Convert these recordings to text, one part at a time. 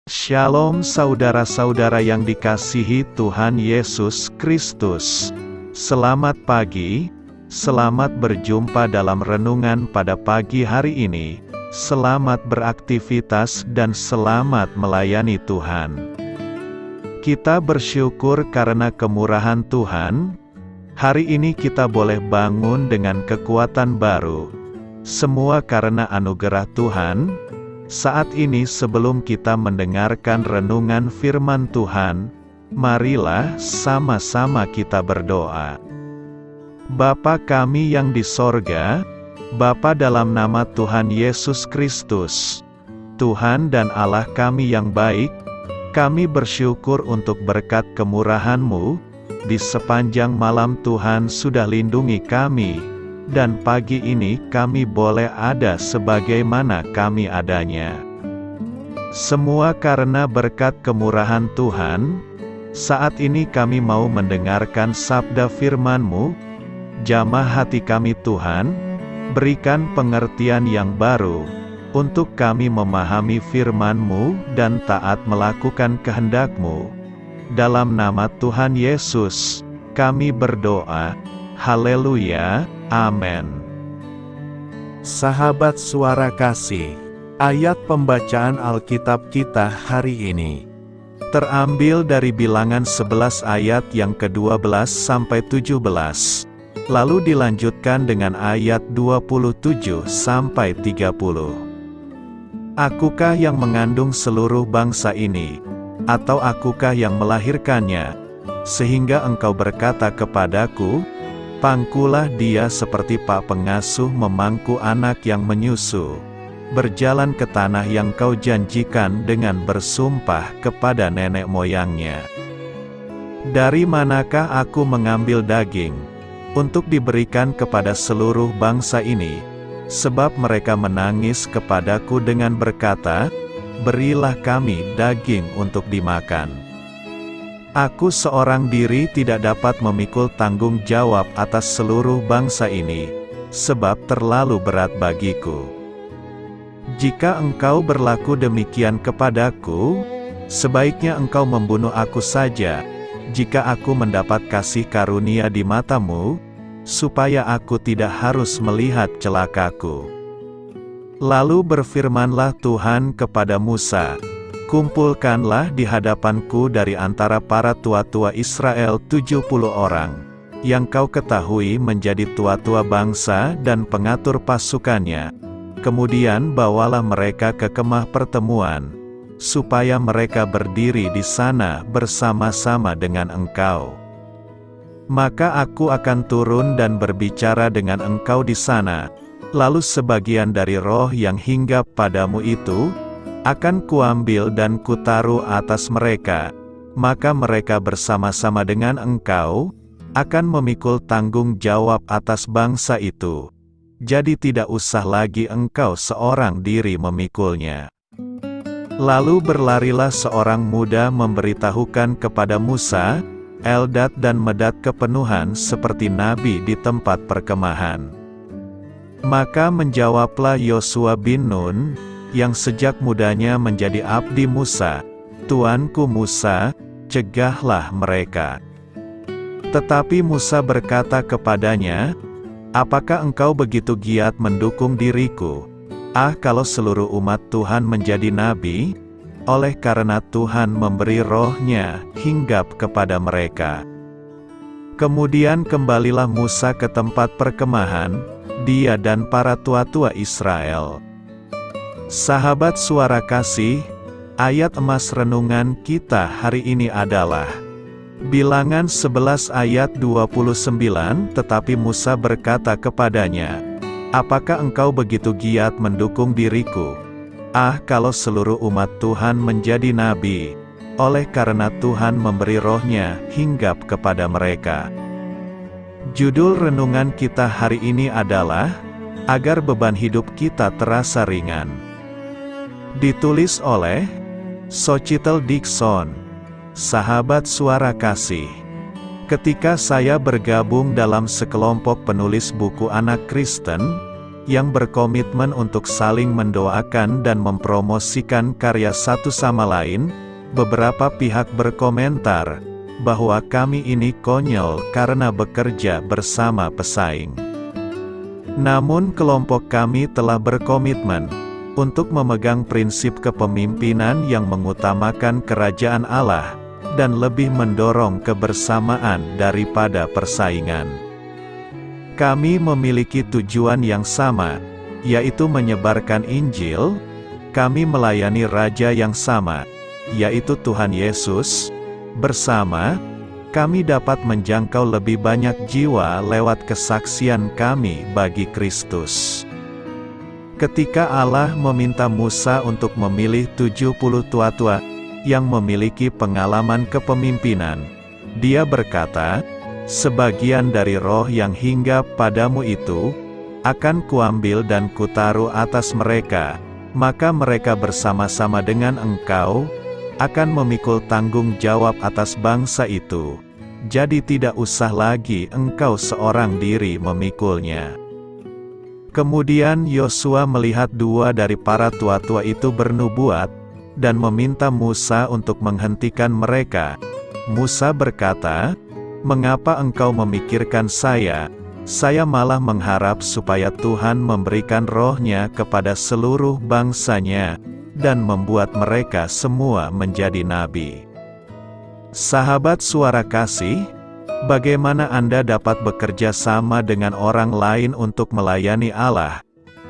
Shalom saudara-saudara yang dikasihi Tuhan Yesus Kristus. Selamat pagi, selamat berjumpa dalam renungan pada pagi hari ini. Selamat beraktivitas dan selamat melayani Tuhan. Kita bersyukur karena kemurahan Tuhan. Hari ini kita boleh bangun dengan kekuatan baru. Semua karena anugerah Tuhan. Saat ini sebelum kita mendengarkan renungan firman Tuhan, marilah sama-sama kita berdoa. Bapa kami yang di sorga, Bapa dalam nama Tuhan Yesus Kristus, Tuhan dan Allah kami yang baik, kami bersyukur untuk berkat kemurahan-Mu, di sepanjang malam Tuhan sudah lindungi kami. Dan pagi ini kami boleh ada sebagaimana kami adanya. Semua karena berkat kemurahan Tuhan. Saat ini kami mau mendengarkan sabda firman-Mu. Jamah hati kami Tuhan, berikan pengertian yang baru, untuk kami memahami firman-Mu dan taat melakukan kehendak-Mu. Dalam nama Tuhan Yesus, kami berdoa. Haleluya. Amin. Sahabat Suara Kasih, ayat pembacaan Alkitab kita hari ini terambil dari Bilangan 11 ayat yang ke-12 sampai 17. Lalu dilanjutkan dengan ayat 27 sampai 30. Akukah yang mengandung seluruh bangsa ini? Atau akukah yang melahirkannya? Sehingga engkau berkata kepadaku, pangkulah dia seperti pak pengasuh memangku anak yang menyusu, berjalan ke tanah yang kau janjikan dengan bersumpah kepada nenek moyangnya. Dari manakah aku mengambil daging, untuk diberikan kepada seluruh bangsa ini? Sebab mereka menangis kepadaku dengan berkata, berilah kami daging untuk dimakan. Aku seorang diri tidak dapat memikul tanggung jawab atas seluruh bangsa ini, sebab terlalu berat bagiku. Jika engkau berlaku demikian kepadaku, sebaiknya engkau membunuh aku saja, jika aku mendapat kasih karunia di matamu, supaya aku tidak harus melihat celakaku. Lalu berfirmanlah Tuhan kepada Musa, kumpulkanlah di hadapanku dari antara para tua-tua Israel 70 orang, yang kau ketahui menjadi tua-tua bangsa dan pengatur pasukannya. Kemudian bawalah mereka ke kemah pertemuan, supaya mereka berdiri di sana bersama-sama dengan engkau. Maka aku akan turun dan berbicara dengan engkau di sana, lalu sebagian dari roh yang hinggap padamu itu, akan kuambil dan kutaruh atas mereka, maka mereka bersama-sama dengan engkau, akan memikul tanggung jawab atas bangsa itu. Jadi tidak usah lagi engkau seorang diri memikulnya. Lalu berlarilah seorang muda memberitahukan kepada Musa, Eldad dan Medad kepenuhan seperti nabi di tempat perkemahan. Maka menjawablah Yosua bin Nun, yang sejak mudanya menjadi abdi Musa, Tuanku Musa, cegahlah mereka. Tetapi Musa berkata kepadanya, apakah engkau begitu giat mendukung diriku? Kalau seluruh umat Tuhan menjadi nabi, oleh karena Tuhan memberi rohnya hinggap kepada mereka. Kemudian kembalilah Musa ke tempat perkemahan, dia dan para tua-tua Israel. Sahabat Suara Kasih, ayat emas renungan kita hari ini adalah Bilangan 11 ayat 29, tetapi Musa berkata kepadanya, apakah engkau begitu giat mendukung diriku? Kalau seluruh umat Tuhan menjadi nabi, oleh karena Tuhan memberi rohnya hinggap kepada mereka. Judul renungan kita hari ini adalah, agar beban hidup kita terasa ringan. Ditulis oleh Sochitel Dixon. Sahabat Suara Kasih, ketika saya bergabung dalam sekelompok penulis buku anak Kristen, yang berkomitmen untuk saling mendoakan dan mempromosikan karya satu sama lain. Beberapa pihak berkomentar bahwa kami ini konyol karena bekerja bersama pesaing. Namun kelompok kami telah berkomitmen untuk memegang prinsip kepemimpinan yang mengutamakan kerajaan Allah, dan lebih mendorong kebersamaan daripada persaingan. Kami memiliki tujuan yang sama, yaitu menyebarkan Injil. Kami melayani Raja yang sama, yaitu Tuhan Yesus. Bersama, kami dapat menjangkau lebih banyak jiwa lewat kesaksian kami bagi Kristus. Ketika Allah meminta Musa untuk memilih 70 tua-tua yang memiliki pengalaman kepemimpinan, Dia berkata, "Sebagian dari roh yang hinggap padamu itu, akan kuambil dan kutaruh atas mereka, maka mereka bersama-sama dengan engkau, akan memikul tanggung jawab atas bangsa itu. Jadi tidak usah lagi engkau seorang diri memikulnya." Kemudian Yosua melihat dua dari para tua-tua itu bernubuat, dan meminta Musa untuk menghentikan mereka. Musa berkata, "Mengapa engkau memikirkan saya? Saya malah mengharap supaya Tuhan memberikan roh-Nya kepada seluruh bangsanya, dan membuat mereka semua menjadi nabi." Sahabat Suara Kasih, bagaimana Anda dapat bekerja sama dengan orang lain untuk melayani Allah?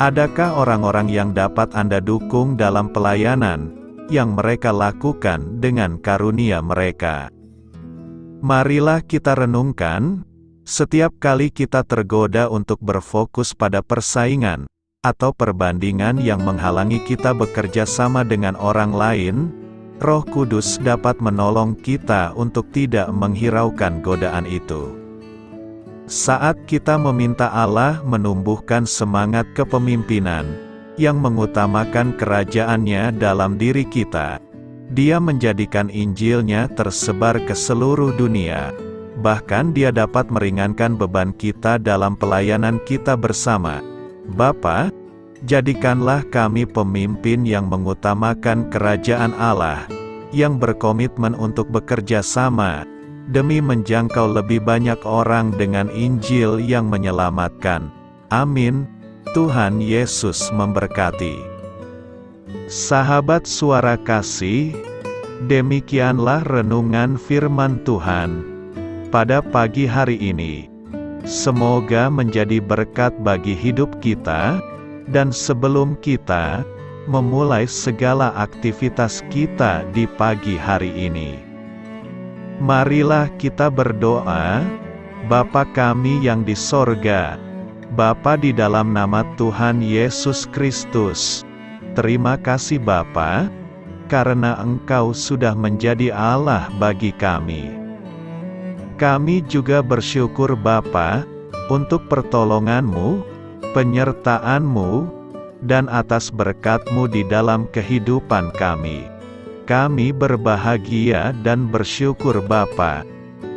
Adakah orang-orang yang dapat Anda dukung dalam pelayanan yang mereka lakukan dengan karunia mereka? Marilah kita renungkan, setiap kali kita tergoda untuk berfokus pada persaingan atau perbandingan yang menghalangi kita bekerja sama dengan orang lain, Roh Kudus dapat menolong kita untuk tidak menghiraukan godaan itu. Saat kita meminta Allah menumbuhkan semangat kepemimpinan yang mengutamakan kerajaan-Nya dalam diri kita, Dia menjadikan Injil-Nya tersebar ke seluruh dunia. Bahkan Dia dapat meringankan beban kita dalam pelayanan kita bersama. Bapa, jadikanlah kami pemimpin yang mengutamakan kerajaan Allah, yang berkomitmen untuk bekerja sama, demi menjangkau lebih banyak orang dengan Injil yang menyelamatkan. Amin. Tuhan Yesus memberkati. Sahabat Suara Kasih, demikianlah renungan firman Tuhan pada pagi hari ini. Semoga menjadi berkat bagi hidup kita, dan sebelum kita memulai segala aktivitas kita di pagi hari ini, marilah kita berdoa. Bapa kami yang di sorga, Bapa, di dalam nama Tuhan Yesus Kristus, terima kasih Bapa, karena Engkau sudah menjadi Allah bagi kami. Kami juga bersyukur Bapa, untuk pertolongan-Mu, penyertaan-Mu, dan atas berkat-Mu di dalam kehidupan kami. Kami berbahagia dan bersyukur Bapa,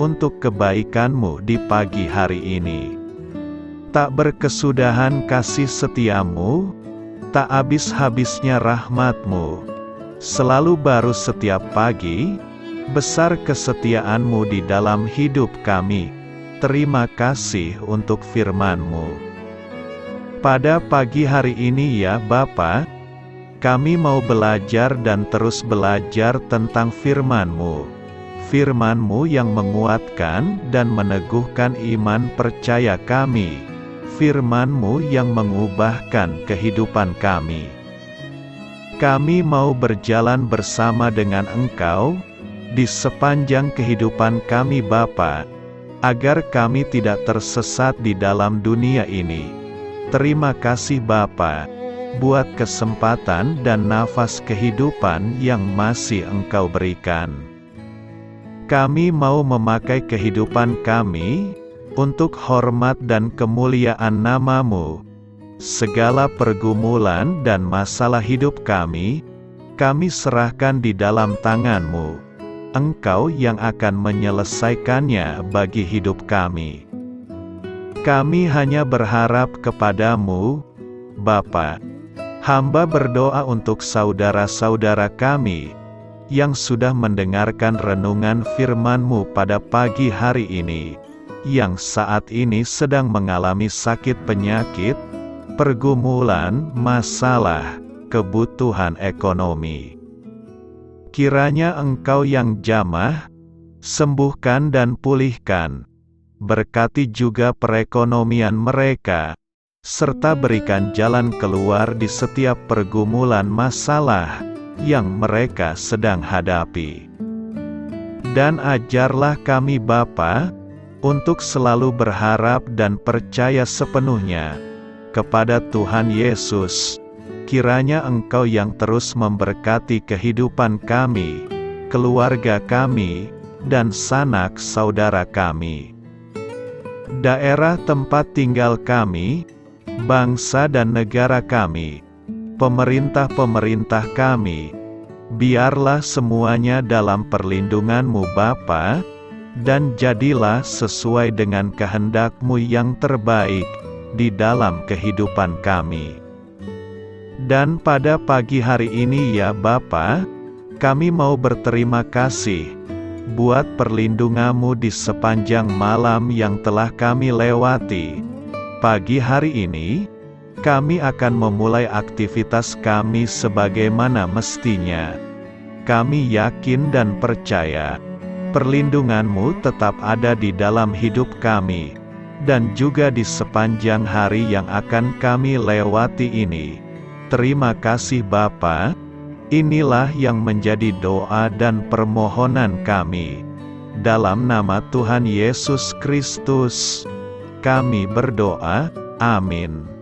untuk kebaikan-Mu di pagi hari ini. Tak berkesudahan kasih setia-Mu, tak habis-habisnya rahmat-Mu. Selalu baru setiap pagi, besar kesetiaan-Mu di dalam hidup kami. Terima kasih untuk firman-Mu. Pada pagi hari ini ya Bapa, kami mau belajar dan terus belajar tentang firman-Mu. Firman-Mu yang menguatkan dan meneguhkan iman percaya kami. Firman-Mu yang mengubahkan kehidupan kami. Kami mau berjalan bersama dengan Engkau di sepanjang kehidupan kami Bapa, agar kami tidak tersesat di dalam dunia ini. Terima kasih Bapa, buat kesempatan dan nafas kehidupan yang masih Engkau berikan. Kami mau memakai kehidupan kami untuk hormat dan kemuliaan nama-Mu. Segala pergumulan dan masalah hidup kami serahkan di dalam tangan-Mu. Engkau yang akan menyelesaikannya bagi hidup kami. Kami hanya berharap kepada-Mu, Bapa. Hamba berdoa untuk saudara-saudara kami, yang sudah mendengarkan renungan firman-Mu pada pagi hari ini, yang saat ini sedang mengalami sakit penyakit, pergumulan, masalah, kebutuhan ekonomi. Kiranya Engkau yang jamah, sembuhkan dan pulihkan. Berkati juga perekonomian mereka, serta berikan jalan keluar di setiap pergumulan masalah yang mereka sedang hadapi. Dan ajarlah kami Bapa, untuk selalu berharap dan percaya sepenuhnya kepada Tuhan Yesus. Kiranya Engkau yang terus memberkati kehidupan kami, keluarga kami, dan sanak saudara kami, daerah tempat tinggal kami, bangsa dan negara kami, pemerintah-pemerintah kami, biarlah semuanya dalam perlindungan-Mu Bapa, dan jadilah sesuai dengan kehendak-Mu yang terbaik di dalam kehidupan kami. Dan pada pagi hari ini ya Bapa, kami mau berterima kasih buat perlindungan-Mu di sepanjang malam yang telah kami lewati. Pagi hari ini, kami akan memulai aktivitas kami sebagaimana mestinya. Kami yakin dan percaya, perlindungan-Mu tetap ada di dalam hidup kami, dan juga di sepanjang hari yang akan kami lewati ini. Terima kasih Bapa, inilah yang menjadi doa dan permohonan kami. Dalam nama Tuhan Yesus Kristus, kami berdoa, amin.